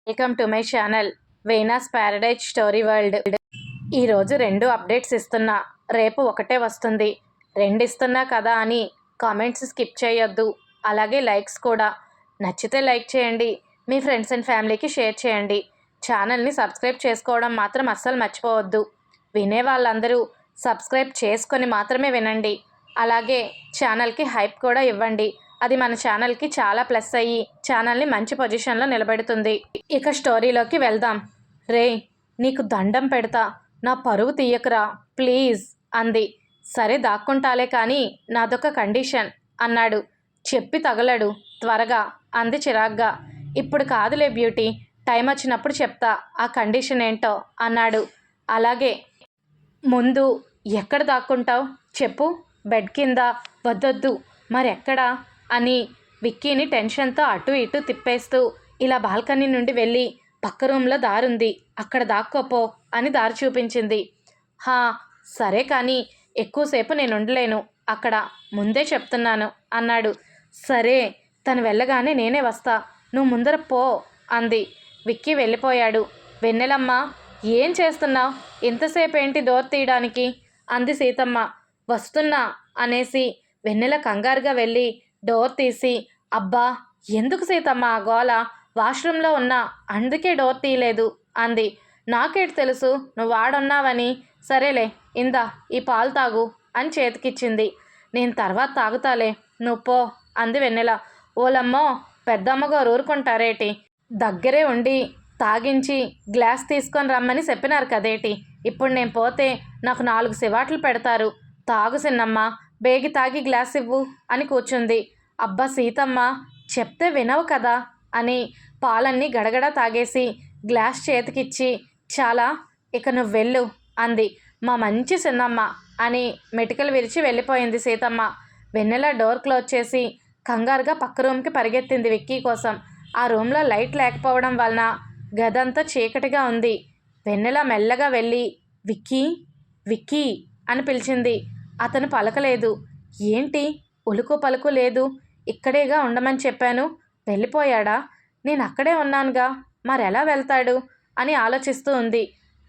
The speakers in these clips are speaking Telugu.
వెల్కమ్ టు మై ఛానల్ వేనాస్ ప్యారడైజ్ స్టోరీ వరల్డ్. ఈరోజు 2 అప్డేట్స్ ఇస్తున్నా, రేపు ఒకటే వస్తుంది. 2 ఇస్తున్నా కదా అని కామెంట్స్ స్కిప్ చేయొద్దు, అలాగే లైక్స్ కూడా. నచ్చితే లైక్ చేయండి, మీ ఫ్రెండ్స్ అండ్ ఫ్యామిలీకి షేర్ చేయండి. ఛానల్ని సబ్స్క్రైబ్ చేసుకోవడం మాత్రం అస్సలు మర్చిపోవద్దు. వినే వాళ్ళందరూ సబ్స్క్రైబ్ చేసుకొని మాత్రమే వినండి. అలాగే ఛానల్కి హైప్ కూడా ఇవ్వండి. అది మన ఛానల్కి చాలా ప్లస్ అయ్యి ఛానల్ని మంచి పొజిషన్లో నిలబెడుతుంది. ఇక స్టోరీలోకి వెళ్దాం. రే, నీకు దండం పెడతా, నా పరువు తీయకురా ప్లీజ్ అంది. సరే దాక్కుంటాలే కానీ నాదొక కండిషన్ అన్నాడు. చెప్పి తగలడు త్వరగా అంది చిరాగ్గా. ఇప్పుడు కాదులే బ్యూటీ, టైం వచ్చినప్పుడు చెప్తా ఆ కండిషన్ ఏంటో అన్నాడు. అలాగే, ముందు ఎక్కడ దాక్కుంటావు చెప్పు. బెడ్ కింద? వద్దొద్దు, మరెక్కడా అని విక్కీని టెన్షన్తో అటు ఇటు తిప్పేస్తూ, ఇలా బాల్కనీ నుండి వెళ్ళి పక్క రూమ్లో దారుంది, అక్కడ దాక్కోపో అని దారి చూపించింది. హా సరే కానీ ఎక్కువసేపు నేను ఉండలేను అక్కడ, ముందే చెప్తున్నాను అన్నాడు. సరే, తను వెళ్ళగానే నేనే వస్తా, నువ్వు ముందర పో అంది. విక్కీ వెళ్ళిపోయాడు. వెన్నెలమ్మ, ఏం చేస్తున్నావు? ఇంతసేపు ఏంటి డోర్ తీయడానికి అంది సీతమ్మ. వస్తున్నా అనేసి వెన్నెల కంగారుగా వెళ్ళి డోర్ తీసి, అబ్బా ఎందుకు సీతమ్మ ఆ గోల, వాష్రూమ్లో ఉన్నా అందుకే డోర్ తీయలేదు అంది. నాకేటి తెలుసు నువ్వు వాడున్నావని. సరేలే, ఇందా ఈ పాలు తాగు అని చేతికిచ్చింది. నేను తర్వాత తాగుతాలే, నువ్వు పో అంది వెన్నెల. ఓలమ్మో, పెద్దమ్మగారు ఊరుకుంటారేటి, దగ్గరే ఉండి తాగించి గ్లాస్ తీసుకొని రమ్మని చెప్పినారు కదేటి, ఇప్పుడు నేను పోతే నాకు 4 సివాట్లు పెడతారు. తాగు సిన్నమ్మ, బేగి తాగి గ్లాస్ ఇవ్వు అని కూర్చుంది. అబ్బా సీతమ్మ, చెప్తే వినవు కదా అని పాలన్నీ గడగడ తాగేసి గ్లాస్ చేతికిచ్చి, చాలా, ఇక నువ్వు వెళ్ళు అంది. మా మంచి సిన్నమ్మ అని మెటికలు విరిచి వెళ్ళిపోయింది సీతమ్మ. వెన్నెల డోర్ క్లోజ్ చేసి కంగారుగా పక్క రూమ్కి పరిగెత్తింది విక్కీ కోసం. ఆ రూమ్లో లైట్ లేకపోవడం వలన గదంతా చీకటిగా ఉంది. వెన్నెల మెల్లగా వెళ్ళి విక్కీ విక్కీ అని పిలిచింది. అతను పలకలేదు. ఏంటి ఉలుకు పలుకు లేదు, ఇక్కడేగా ఉండమని చెప్పాను, వెళ్ళిపోయాడా? నేను అక్కడే ఉన్నానుగా, మరెలా వెళ్తాడు అని ఆలోచిస్తూ ఉంది.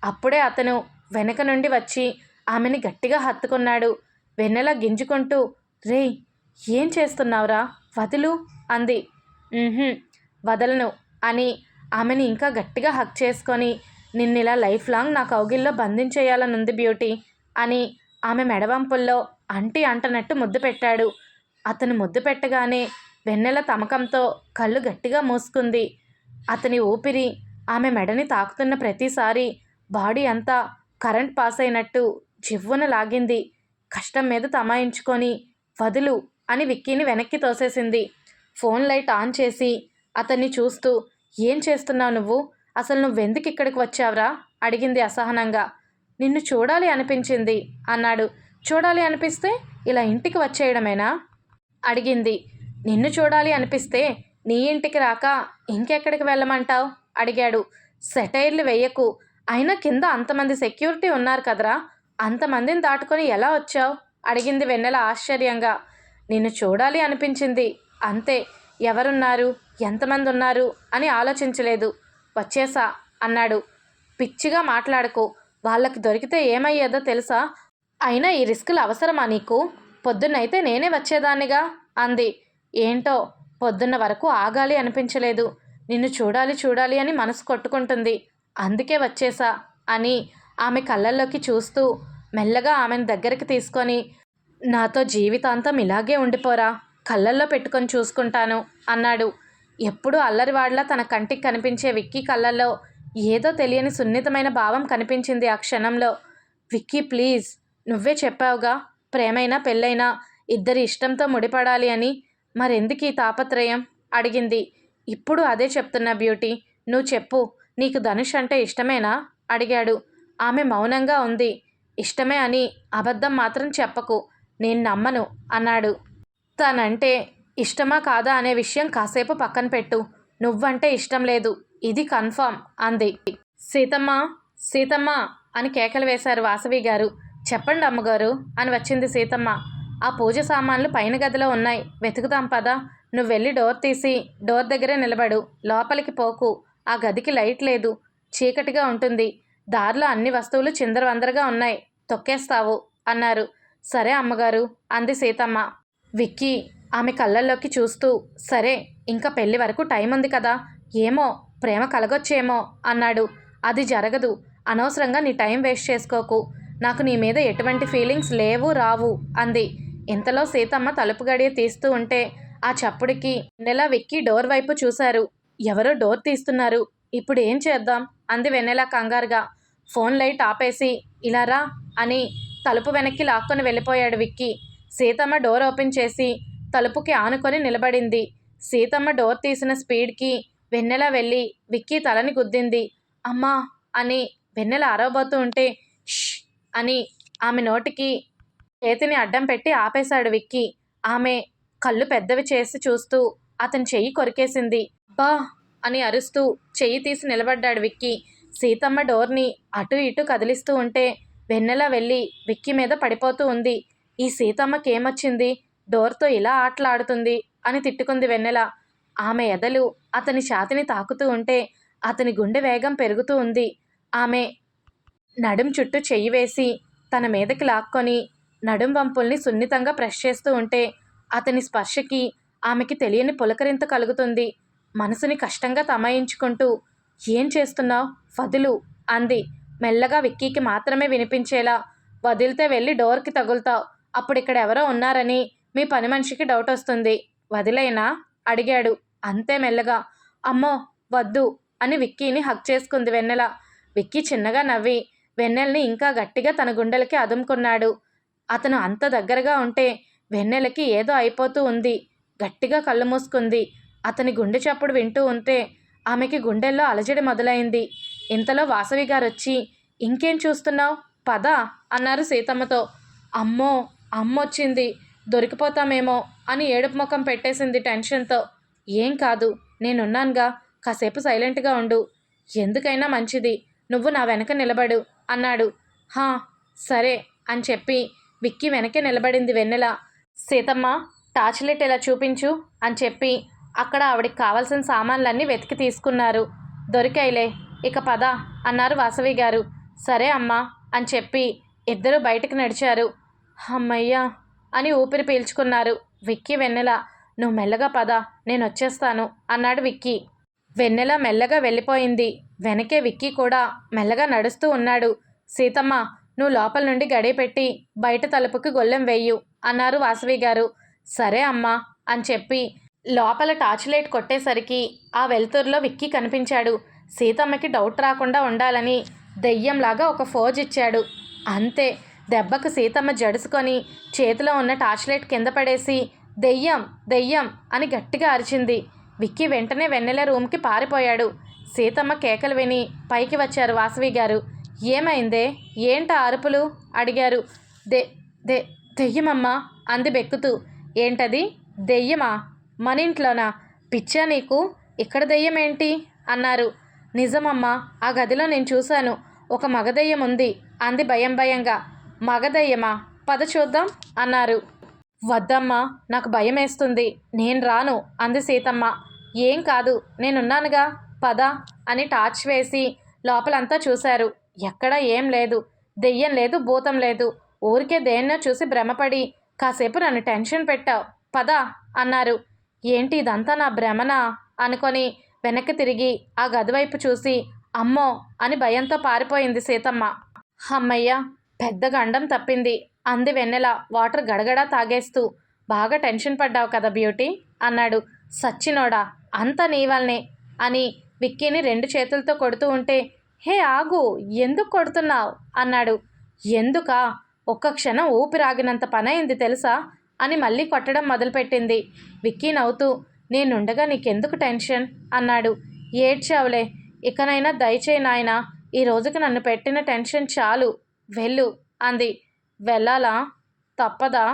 అప్పుడే అతను వెనక నుండి వచ్చి ఆమెని గట్టిగా హత్తుకున్నాడు. వెన్నెల గింజుకుంటూ, రేయ్ ఏం చేస్తున్నావురా, వదులు అంది. వదలను అని ఆమెని ఇంకా గట్టిగా హక్ చేసుకొని, నిన్నిలా లైఫ్ లాంగ్ నా కౌగిల్లో బంధించేయాలనుంది బ్యూటీ అని ఆమె మెడవంపుల్లో అంటి అంటనట్టు ముద్దు పెట్టాడు. అతను ముద్దు పెట్టగానే వెన్నెల తమకంతో కళ్ళు గట్టిగా మూసుకుంది. అతని ఊపిరి ఆమె మెడని తాకుతున్న ప్రతిసారి బాడీ అంతా కరెంట్ పాస్ అయినట్టు జివ్వున లాగింది. కష్టం మీద తమాయించుకొని, వదులు అని విక్కీని వెనక్కి తోసేసింది. ఫోన్ లైట్ ఆన్ చేసి అతన్ని చూస్తూ, ఏం చేస్తున్నావు నువ్వు, అసలు నువ్వెందుకు ఇక్కడికి వచ్చావురా అడిగింది అసహనంగా. నిన్ను చూడాలి అనిపించింది అన్నాడు. చూడాలి అనిపిస్తే ఇలా ఇంటికి వచ్చేయడమేనా అడిగింది. నిన్ను చూడాలి అనిపిస్తే నీ ఇంటికి రాక ఇంకెక్కడికి వెళ్ళమంటావు అడిగాడు. సెటైర్లు వెయ్యకు, అయినా కింద అంతమంది సెక్యూరిటీ ఉన్నారు కదరా, అంతమందిని దాటుకొని ఎలా వచ్చావు అడిగింది వెన్నెల ఆశ్చర్యంగా. నిన్ను చూడాలి అనిపించింది అంతే, ఎవరున్నారు ఎంతమంది ఉన్నారు అని ఆలోచించలేదు, వచ్చేసా అన్నాడు. పిచ్చిగా మాట్లాడకు, వాళ్ళకి దొరికితే ఏమయ్యేదో తెలుసా, అయినా ఈ రిస్కులు అవసరమా నీకు, పొద్దున్నైతే నేనే వచ్చేదాన్నిగా అంది. ఏంటో పొద్దున్న వరకు ఆగాలి అనిపించలేదు, నిన్ను చూడాలి చూడాలి అని మనసు కొట్టుకుంటుంది, అందుకే వచ్చేసా అని ఆమె కళ్ళల్లోకి చూస్తూ మెల్లగా ఆమెను దగ్గరికి తీసుకొని, నాతో జీవితాంతం ఇలాగే ఉండిపోరా, కళ్ళల్లో పెట్టుకొని చూసుకుంటాను అన్నాడు. ఎప్పుడూ అల్లరివాడ్లా తన కంటికి కనిపించే విక్కీ కళ్ళల్లో ఏదో తెలియని సున్నితమైన భావం కనిపించింది ఆ క్షణంలో. విక్కీ ప్లీజ్, నువ్వే చెప్పావుగా ప్రేమైనా పెళ్ళైనా ఇద్దరి ఇష్టంతో ముడిపడాలి అని, మరెందుకు ఈ తాపత్రయం అడిగింది. ఇప్పుడు అదే చెప్తున్నా బ్యూటీ, నువ్వు చెప్పు, నీకు ధనుష్ అంటే ఇష్టమేనా అడిగాడు. ఆమె మౌనంగా ఉంది. ఇష్టమే అని అబద్ధం మాత్రం చెప్పకు, నేను నమ్మను అన్నాడు. తనంటే ఇష్టమా కాదా అనే విషయం కాసేపు పక్కన పెట్టు, నువ్వంటే ఇష్టం లేదు, ఇది కన్ఫామ్ అంది. సీతమ్మ సీతమ్మ అని కేకలు వేశారు వాసవి గారు. చెప్పండి అమ్మగారు అని వచ్చింది సీతమ్మ. ఆ పూజ సామాన్లు పైన గదిలో ఉన్నాయి, వెతుకుదాం పదా, నువ్వు వెళ్ళి డోర్ తీసి డోర్ దగ్గరే నిలబడు, లోపలికి పోకు ఆ గదికి లైట్ లేదు, చీకటిగా ఉంటుంది. దారిలో అన్ని వస్తువులు చిందరవందరగా ఉన్నాయి, తొక్కేస్తావు అన్నారు. సరే అమ్మగారు అంది సీతమ్మ. విక్కీ ఆమె కళ్ళల్లోకి చూస్తూ, సరే ఇంకా పెళ్లి వరకు టైం ఉంది కదా, ఏమో ప్రేమ కలగొచ్చేమో అన్నాడు. అది జరగదు, అనవసరంగా నీ టైం వేస్ట్ చేసుకోకు, నాకు నీ మీద ఎటువంటి ఫీలింగ్స్ లేవు రావు అంది. ఇంతలో సీతమ్మ తలుపు గడియ తీస్తూ ఉంటే ఆ చప్పుడికి వెన్నెల విక్కీ డోర్ వైపు చూశారు. ఎవరో డోర్ తీస్తున్నారు, ఇప్పుడు ఏం చేద్దాం అంది వెన్నెల కంగారుగా. ఫోన్ లైట్ ఆపేసి ఇలా రా అని తలుపు వెనక్కి లాక్కొని వెళ్ళిపోయాడు విక్కీ. సీతమ్మ డోర్ ఓపెన్ చేసి తలుపుకి ఆనుకొని నిలబడింది. సీతమ్మ డోర్ తీసిన స్పీడ్కి వెన్నెల వెళ్ళి విక్కీ తలని గుద్దింది. అమ్మా అని వెన్నెల అరవబోతూ ఉంటే ష్ అని ఆమె నోటికి చేతిని అడ్డం పెట్టి ఆపేశాడు విక్కీ. ఆమె కళ్ళు పెద్దవి చేసి చూస్తూ అతని చెయ్యి కొరికేసింది. బా అని అరుస్తూ చెయ్యి తీసి నిలబడ్డాడు విక్కీ. సీతమ్మ డోర్ని అటు ఇటు కదిలిస్తూ ఉంటే వెన్నెల వెళ్ళి విక్కీ మీద పడిపోతూ ఉంది. ఈ సీతమ్మకేమొచ్చింది, డోర్తో ఇలా ఆటలాడుతుంది అని తిట్టుకుంది వెన్నెల. ఆమె ఎదలు అతని ఛాతిని తాకుతూ ఉంటే అతని గుండె వేగం పెరుగుతూ ఉంది. ఆమె నడుం చుట్టూ చెయ్యి వేసి తన మీదకి లాక్కొని నడుం వంపుల్ని సున్నితంగా ప్రెస్ చేస్తూ ఉంటే అతని స్పర్శకి ఆమెకి తెలియని పులకరింత కలుగుతుంది. మనసుని కష్టంగా తమాయించుకుంటూ ఏం చేస్తున్నావు, వదులు అంది మెల్లగా విక్కీకి మాత్రమే వినిపించేలా. వదిలితే వెళ్ళి డోర్కి తగులుతావు, అప్పుడు ఇక్కడ ఎవరో ఉన్నారని మీ పని మనిషికి డౌట్ వస్తుంది, వదిలేనా అడిగాడు అంతే మెల్లగా. అమ్మో వద్దు అని విక్కీని హగ్ చేసుకుంది వెన్నెల. విక్కీ చిన్నగా నవ్వి వెన్నెల్ని ఇంకా గట్టిగా తన గుండెలకి అదుముకున్నాడు. అతను అంత దగ్గరగా ఉంటే వెన్నెలకి ఏదో అయిపోతూ ఉంది. గట్టిగా కళ్ళు మూసుకుంది. అతని గుండె చప్పుడు వింటూ ఉంటే ఆమెకి గుండెల్లో అలజడి మొదలైంది. ఇంతలో వాసవి గారొచ్చి ఇంకేం చూస్తున్నావు, పద అన్నారు సీతమ్మతో. అమ్మో అమ్మొచ్చింది, దొరికిపోతామేమో అని ఏడుపు ముఖం పెట్టేసింది టెన్షన్తో. ఏం కాదు, నేనున్నానుగా, కాసేపు సైలెంట్గా ఉండు, ఎందుకైనా మంచిది నువ్వు నా వెనక నిలబడు అన్నాడు. హా సరే అని చెప్పి విక్కీ వెనకే నిలబడింది వెన్నెల. సీతమ్మ టార్చ్ లైట్ ఇలా చూపించు అని చెప్పి అక్కడ ఆవిడికి కావాల్సిన సామాన్లన్నీ వెతికి తీసుకున్నారు. దొరికాయిలే, ఇక పద అన్నారు వాసవి గారు. సరే అమ్మా అని చెప్పి ఇద్దరూ బయటకు నడిచారు. అమ్మయ్యా అని ఊపిరి పీల్చుకున్నారు. విక్కీ వెన్నెల నువ్వు మెల్లగా పద, నేను వచ్చేస్తాను అన్నాడు విక్కీ. వెన్నెల మెల్లగా వెళ్ళిపోయింది. వెనకే విక్కీ కూడా మెల్లగా నడుస్తూ ఉన్నాడు. సీతమ్మ నువ్వు లోపల నుండి గడియ పెట్టి బయట తలుపుకి గొల్లెం వెయ్యు అన్నారు వాసవి గారు. సరే అమ్మా అని చెప్పి లోపల టార్చ్ లైట్ కొట్టేసరికి ఆ వెలుతురులో విక్కీ కనిపించాడు. సీతమ్మకి డౌట్ రాకుండా ఉండాలని దెయ్యంలాగా ఒక ఫోజ్ ఇచ్చాడు. అంతే, దెబ్బకు సీతమ్మ జడుసుకొని చేతిలో ఉన్న టార్చ్ లైట్ కింద పడేసి దెయ్యం దెయ్యం అని గట్టిగా అరిచింది. విక్కీ వెంటనే వెన్నెల రూమ్కి పారిపోయాడు. సీతమ్మ కేకలు విని పైకి వచ్చారు వాసవి గారు. ఏమైందే, ఏంటా అరుపులు అడిగారు. దె దె దెయ్యమమ్మా అంది బెక్కుతూ. ఏంటది, దెయ్యమా, మన ఇంట్లోనా, పిచ్చా నీకు, ఇక్కడ దెయ్యం ఏంటి అన్నారు. నిజమమ్మా, ఆ గదిలో నేను చూశాను, ఒక మగదెయ్యం ఉంది అంది భయం భయంగా. మగదయ్యమా, పద చూద్దాం అన్నారు. వద్దమ్మా, నాకు భయం వేస్తుంది, నేను రాను అంది సీతమ్మ. ఏం కాదు, నేనున్నానుగా, పద అని టార్చ్ వేసి లోపలంతా చూశారు. ఎక్కడా ఏం లేదు, దెయ్యం లేదు, భూతం లేదు, ఊరికే దేన్నో చూసి భ్రమపడి కాసేపు నన్ను టెన్షన్ పెట్టావు, పద అన్నారు. ఏంటి ఇదంతా నా భ్రమనా అనుకొని వెనక్కి తిరిగి ఆ గదివైపు చూసి అమ్మో అని భయంతో పారిపోయింది సీతమ్మ. అమ్మయ్య, పెద్ద గండం తప్పింది అంది వెన్నెల వాటర్ గడగడా తాగేస్తూ. బాగా టెన్షన్ పడ్డావు కదా బ్యూటీ అన్నాడు. సచ్చినోడా, అంతా నీ వల్లనే అని విక్కీని 2 చేతులతో కొడుతూ ఉంటే హే ఆగు, ఎందుకు కొడుతున్నావు అన్నాడు. ఎందుకా, ఒక్క క్షణం ఊపిరాగినంత పనైంది తెలుసా అని మళ్ళీ కొట్టడం మొదలుపెట్టింది. విక్కీ నవ్వుతూ నేనుండగా నీకెందుకు టెన్షన్ అన్నాడు. ఏడ్చావులే, ఇకనైనా దయచేయి నాయనా, ఈ రోజుకి నన్ను పెట్టిన టెన్షన్ చాలు, వెళ్ళు అంది. వెళ్ళాలా, తప్పదా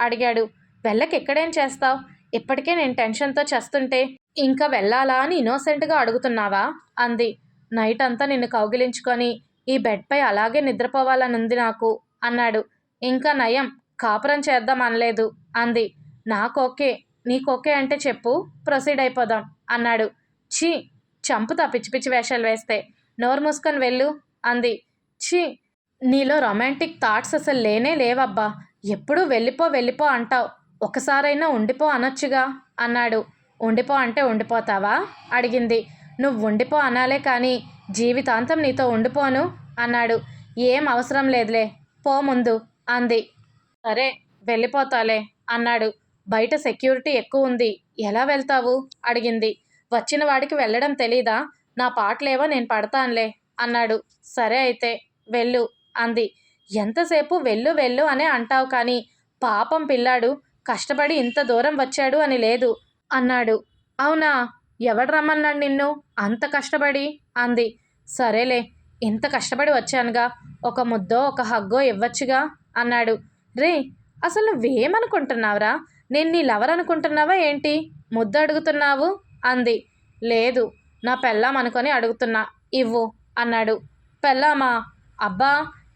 అడిగాడు. వెళ్ళకి ఎక్కడేం చేస్తావు, ఇప్పటికే నేను టెన్షన్తో చేస్తుంటే ఇంకా వెళ్ళాలా అని ఇన్నోసెంట్గా అడుగుతున్నావా అంది. నైట్ అంతా నిన్ను కౌగిలించుకొని ఈ బెడ్పై అలాగే నిద్రపోవాలనుంది నాకు అన్నాడు. ఇంకా నయం, కాపురం చేద్దాం అనలేదు అంది. నాకోకే, నీకోకే అంటే చెప్పు, ప్రొసీడ్ అయిపోదాం అన్నాడు. ఛీ, చంపుతా పిచ్చి పిచ్చి వేషాలు వేస్తే. నోరు మూసుకొని వెళ్ళు అంది. ఛీ, నీలో రొమాంటిక్ థాట్స్ అసలు లేనే లేవబ్బా. ఎప్పుడూ వెళ్ళిపో వెళ్ళిపో అంటావు. ఒకసారైనా ఉండిపో అనొచ్చుగా అన్నాడు. ఉండిపో అంటే ఉండిపోతావా అడిగింది. నువ్వు ఉండిపో అనాలే కానీ జీవితాంతం నీతో ఉండిపోను అన్నాడు. ఏం అవసరం లేదులే, పో ముందు అంది. సరే వెళ్ళిపోతాలే అన్నాడు. బయట సెక్యూరిటీ ఎక్కువ ఉంది, ఎలా వెళ్తావు అడిగింది. వచ్చిన వాడికి వెళ్ళడం తెలీదా? నా పాటలేవో నేను పడతానులే అన్నాడు. సరే అయితే వెళ్ళు అంది. ఎంతసేపు వెళ్ళు వెళ్ళు అనే అంటావు కానీ పాపం పిల్లాడు కష్టపడి ఇంత దూరం వచ్చాడు అని లేదు అన్నాడు. అవునా, ఎవడు రమ్మన్నాడు నిన్ను అంత కష్టపడి అంది. సరేలే, ఇంత కష్టపడి వచ్చానుగా, ఒక ముద్దో ఒక హగ్గో ఇవ్వచ్చుగా అన్నాడు. రే, అసలు నువ్వేమనుకుంటున్నావురా? నేను నీ లవర్ అనుకుంటున్నావా ఏంటి? ముద్దు అడుగుతున్నావు అంది. లేదు, నా పెళ్ళాం అనుకొని అడుగుతున్నా, ఇవ్వు అన్నాడు. పెళ్ళామా? అబ్బా,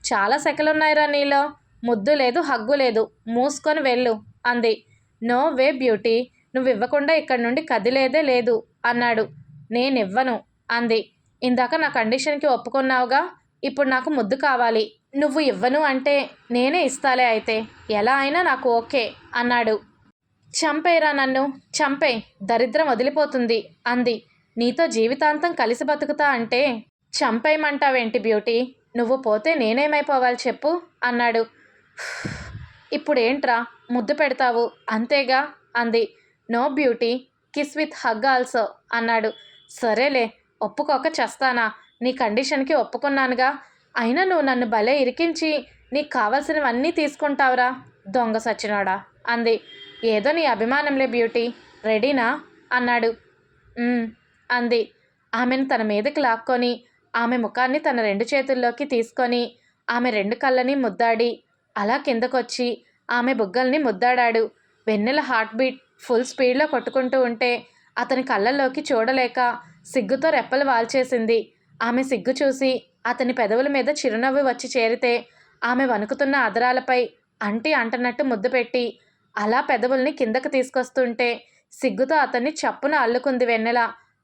చాలా సెకలున్నాయిరా నీలో. ముద్దు లేదు, హగ్గు లేదు, మూసుకొని వెళ్ళు అంది. నో వే బ్యూటీ, నువ్వు ఇవ్వకుండా ఇక్కడి నుండి కదిలేదే లేదు అన్నాడు. నేనివ్వను అంది. ఇందాక నా కండిషన్కి ఒప్పుకున్నావుగా, ఇప్పుడు నాకు ముద్దు కావాలి. నువ్వు ఇవ్వను అంటే నేనే ఇస్తాలే అయితే, ఎలా అయినా నాకు ఓకే అన్నాడు. చంపేరా నన్ను, చంపే, దరిద్రం వదిలిపోతుంది అంది. నీతో జీవితాంతం కలిసి బతుకుతా అంటే చంపేయమంటావేంటి బ్యూటీ? నువ్వు పోతే నేనేమైపోవాలి చెప్పు అన్నాడు. ఇప్పుడేంట్రా ముద్దు పెడతావు అంతేగా అంది. No beauty, kiss with hug also అన్నాడు. సరేలే, ఒప్పుకోక చస్తానా? నీ కండిషన్కి ఒప్పుకున్నానుగా. అయినా నువ్వు నన్ను భలే ఇరికించి నీకు కావాల్సినవన్నీ తీసుకుంటావురా దొంగ సచ్చినోడా అంది. ఏదో నీ అభిమానంలే బ్యూటీ, రెడీనా అన్నాడు. అంది. ఆమెను తన మీదకి లాక్కొని ఆమె ముఖాన్ని తన 2 చేతుల్లోకి తీసుకొని ఆమె 2 కళ్ళని ముద్దాడి అలా కిందకొచ్చి ఆమె బుగ్గల్ని ముద్దాడాడు. వెన్నెల హార్ట్ బీట్ ఫుల్ స్పీడ్లో కొట్టుకుంటూ ఉంటే అతని కళ్ళల్లోకి చూడలేక సిగ్గుతో రెప్పలు వాల్చేసింది. ఆమె సిగ్గు చూసి అతని పెదవుల మీద చిరునవ్వు వచ్చి చేరితే ఆమె వణుకుతున్న అదరాలపై అంటనట్టు ముద్దు పెట్టి అలా పెదవుల్ని కిందకు తీసుకొస్తుంటే సిగ్గుతో అతన్ని చప్పున అల్లుకుంది వెన్నెల.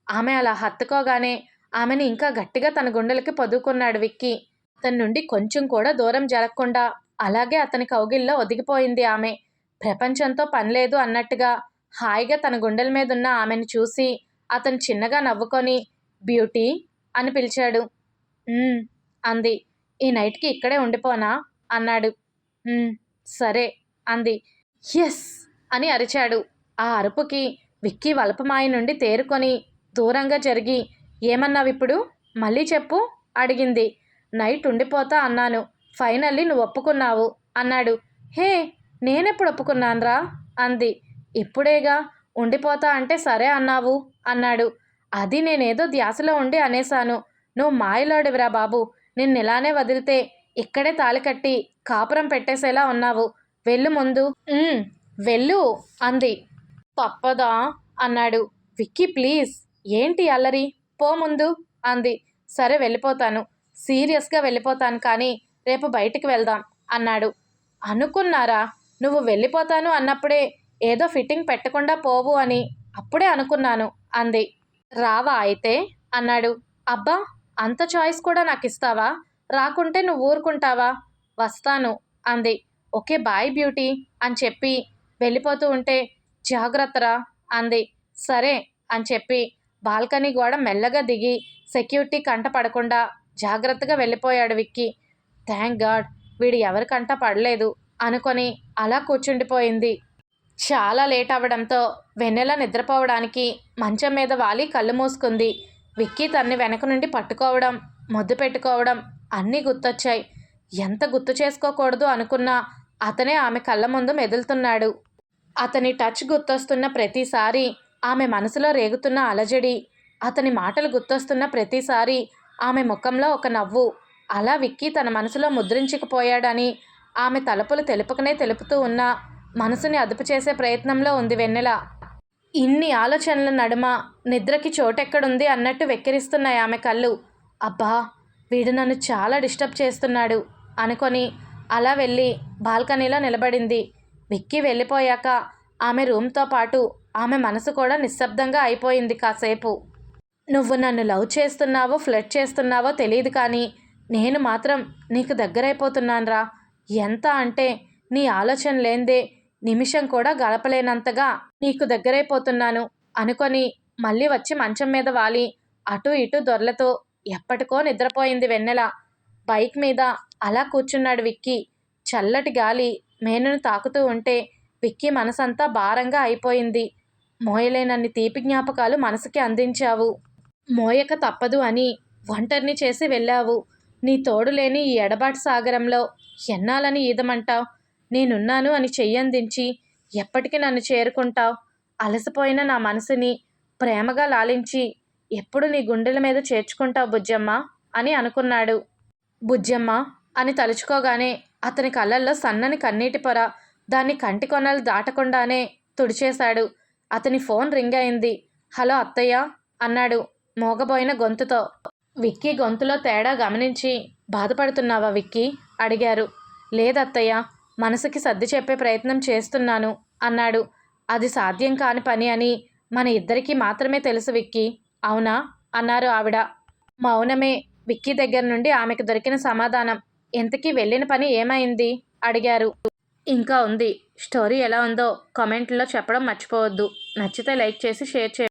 ఆమె అలా హత్తుకోగానే ఆమెని ఇంకా గట్టిగా తన గుండెలకి పొదువుకున్నాడు విక్కీ. అతని నుండి కొంచెం కూడా దూరం జరగకుండా అలాగే అతని కౌగిల్లో ఒదిగిపోయింది ఆమె. ప్రపంచంతో పనిలేదు అన్నట్టుగా హాయిగా తన గుండెల మీద ఉన్న ఆమెను చూసి అతను చిన్నగా నవ్వుకొని బ్యూటీ అని పిలిచాడు. అంది. ఈ నైట్కి ఇక్కడే ఉండిపోనా అన్నాడు. సరే అంది. ఎస్ అని అరిచాడు. ఆ అరుపుకి విక్కీ వలపమాయ నుండి తేరుకొని దూరంగా జరిగి ఏమన్నావిప్పుడు మళ్ళీ చెప్పు అడిగింది. నైట్ ఉండిపోతా అన్నాను, ఫైనల్లీ నువ్వు ఒప్పుకున్నావు అన్నాడు. హే, నేనెప్పుడు ఒప్పుకున్నాన్రా అంది. ఇప్పుడేగా ఉండిపోతా అంటే సరే అన్నావు అన్నాడు. అది నేనేదో ధ్యాసలో ఉండి అనేశాను. నువ్వు మాయలోడివిరా బాబు, నిన్నిలానే వదిలితే ఇక్కడే తాళి కట్టి కాపురం పెట్టేసేలా ఉన్నావు. వెళ్ళు ముందు. వెళ్ళు అంది. తప్పదా అన్నాడు. విక్కీ ప్లీజ్, ఏంటి అల్లరి, పో ముందు అంది. సరే వెళ్ళిపోతాను, సీరియస్గా వెళ్ళిపోతాను, కానీ రేపు బయటికి వెళ్దాం అన్నాడు. అనుకున్నారా? నువ్వు వెళ్ళిపోతాను అన్నప్పుడే ఏదో ఫిట్టింగ్ పెట్టకుండా పోవు అని అప్పుడే అనుకున్నాను అంది. రావా అయితే అన్నాడు. అబ్బా, అంత చాయిస్ కూడా నాకు ఇస్తావా? రాకుంటే నువ్వు ఊరుకుంటావా? వస్తాను అంది. ఓకే బాయ్ బ్యూటీ అని చెప్పి వెళ్ళిపోతూ ఉంటే జాగ్రత్తరా అంది. సరే అని చెప్పి బాల్కనీ గోడ మెల్లగా దిగి సెక్యూరిటీ కంట పడకుండా జాగ్రత్తగా వెళ్ళిపోయాడు విక్కీ. థ్యాంక్ గాడ్, వీడు ఎవరికంట పడలేదు అనుకొని అలా కూర్చుండిపోయింది. చాలా లేట్ అవ్వడంతో వెన్నెల నిద్రపోవడానికి మంచం మీద వాలి కళ్ళు మూసుకుంది. విక్కీ తన్ని వెనక నుండి పట్టుకోవడం, ముద్దు పెట్టుకోవడం అన్నీ గుర్తొచ్చాయి. ఎంత గుర్తు చేసుకోకూడదు అనుకున్నా అతనే ఆమె కళ్ళ ముందు మెదులుతున్నాడు. అతని టచ్ గుర్తొస్తున్న ప్రతిసారి ఆమె మనసులో రేగుతున్న అలజడి, అతని మాటలు గుర్తొస్తున్న ప్రతిసారి ఆమె ముఖంలో ఒక నవ్వు. అలా విక్కీ తన మనసులో ముద్రించుకుపోయాడని ఆమె తలుపులు తెలుపుకునే తెలుపుతూ ఉన్న మనసుని అదుపు చేసే ప్రయత్నంలో ఉంది వెన్నెల. ఇన్ని ఆలోచనల నడుమ నిద్రకి చోటెక్కడుంది అన్నట్టు వెక్కిరిస్తున్నాయి ఆమె కళ్ళు. అబ్బా, వీడు నన్ను చాలా డిస్టర్బ్ చేస్తున్నాడు అనుకొని అలా వెళ్ళి బాల్కనీలో నిలబడింది. విక్కీ వెళ్ళిపోయాక ఆమె రూమ్తో పాటు ఆమె మనసు కూడా నిశ్శబ్దంగా అయిపోయింది కాసేపు. నువ్వు నన్ను లవ్ చేస్తున్నావో ఫ్లర్ట్ చేస్తున్నావో తెలియదు కానీ నేను మాత్రం నీకు దగ్గరైపోతున్నానురా. ఎంత అంటే నీ ఆలోచన లేందే నిమిషం కూడా గడపలేనంతగా నీకు దగ్గరైపోతున్నాను అనుకొని మళ్ళీ వచ్చి మంచం మీద వాలి అటు ఇటు దొర్లతో ఎప్పటికో నిద్రపోయింది వెన్నెల. బైక్ మీద అలా కూర్చున్నాడు విక్కీ. చల్లటి గాలి మేనును తాకుతూ ఉంటే విక్కీ మనసంతా భారంగా అయిపోయింది. మోయలేనన్ని తీపి జ్ఞాపకాలు మనసుకి అందించావు. మోయక తప్పదు అని ఒంటరిని చేసి వెళ్ళావు. నీ తోడు లేని ఈ ఎడబాటు సాగరంలో ఎన్నాలని ఈదమంటావు? నేనున్నాను అని చెయ్యందించి ఎప్పటికి నన్ను చేరుకుంటావు? అలసిపోయిన నా మనసుని ప్రేమగా లాలించి ఎప్పుడు నీ గుండెల మీద చేర్చుకుంటావు బుజ్జమ్మ అని అనుకున్నాడు. బుజ్జమ్మ అని తలుచుకోగానే అతని కళ్ళల్లో సన్నని కన్నీటి పొర దాన్ని కంటి కొనలు దాటకుండానే తుడిచేశాడు. అతని ఫోన్ రింగ్ అయింది. హలో అత్తయ్య అన్నాడు మోగబోయిన గొంతుతో. విక్కీ గొంతులో తేడా గమనించి బాధపడుతున్నావా విక్కీ అడిగారు. లేదత్తయ్య, మనసుకి సర్ది చెప్పే ప్రయత్నం చేస్తున్నాను అన్నాడు. అది సాధ్యం కాని పని అని మన ఇద్దరికీ మాత్రమే తెలుసు విక్కీ. అవునా అన్నారు ఆవిడ. మౌనమే విక్కీ దగ్గర నుండి ఆమెకు దొరికిన సమాధానం. ఇంతకీ వెళ్ళిన పని ఏమైంది అడిగారు. ఇంకా ఉంది. స్టోరీ ఎలా ఉందో కామెంట్లో చెప్పడం మర్చిపోవద్దు. నచ్చితే లైక్ చేసి షేర్ చేయండి.